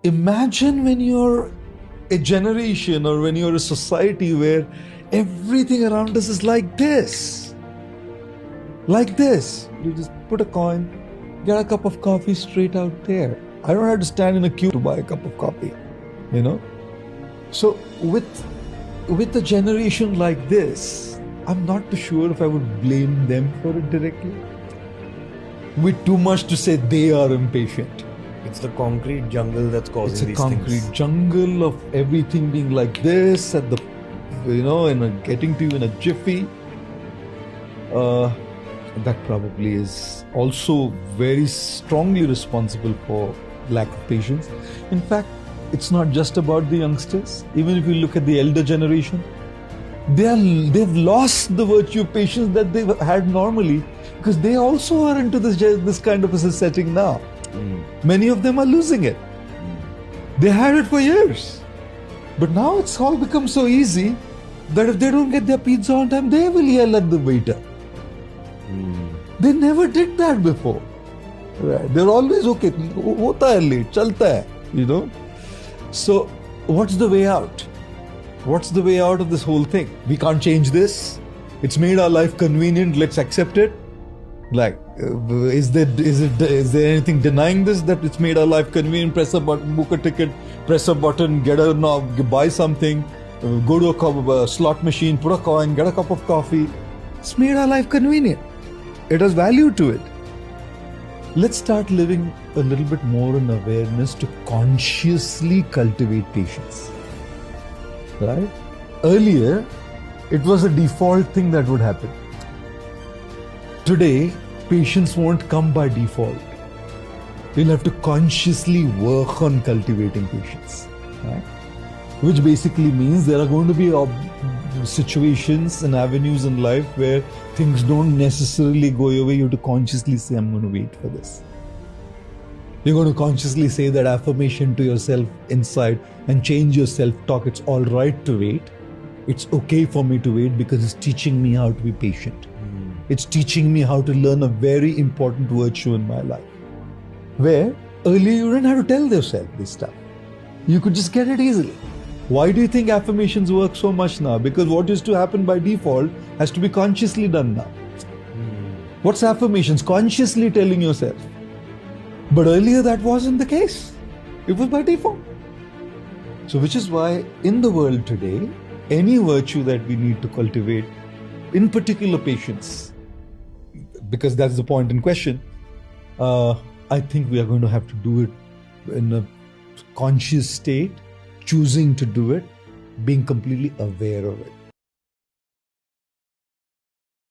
Imagine when you're a generation or when you're a society where everything around us is like this. Like this. You just put a coin, get a cup of coffee straight out there. I don't have to stand in a queue to buy a cup of coffee, you know? So with a generation like this, I'm not too sure if I would blame them for it directly. With too much to say they are impatient. It's the concrete jungle that's causing these things. It's a concrete jungle of everything being like this at the, and getting to you in a jiffy. That probably is also very strongly responsible for lack of patience. In fact, it's not just about the youngsters. Even if you look at the elder generation, they've lost the virtue of patience that they've had normally, because they also are into this kind of a setting now. Many of them are losing it. They had it for years. But now it's all become so easy that if they don't get their pizza on time, they will yell at the waiter. They never did that before. Right? They're always okay. Hota hai late, chalta hai, So what's the way out? What's the way out of this whole thing? We can't change this. It's made our life convenient. Let's accept it. Like, is there anything denying this, that it's made our life convenient? Press a button, book a ticket, press a button, get a knob, buy something, go to a slot machine, put a coin, get a cup of coffee. It's made our life convenient. It has value to it. Let's start living a little bit more in awareness to consciously cultivate patience. Right? Earlier, it was a default thing that would happen. Today, patience won't come by default. You'll have to consciously work on cultivating patience. Right? Which basically means there are going to be situations and avenues in life where things don't necessarily go your way. You have to consciously say, I'm going to wait for this. You're going to consciously say that affirmation to yourself inside and change your self-talk. It's all right to wait. It's okay for me to wait because it's teaching me how to be patient. It's teaching me how to learn a very important virtue in my life. Where earlier you didn't have to tell yourself this stuff. You could just get it easily. Why do you think affirmations work so much now? Because what used to happen by default has to be consciously done now. What's affirmations? Consciously telling yourself. But earlier that wasn't the case. It was by default. So which is why in the world today, any virtue that we need to cultivate, in particular patience, because that's the point in question, I think we are going to have to do it in a conscious state, choosing to do it, being completely aware of it.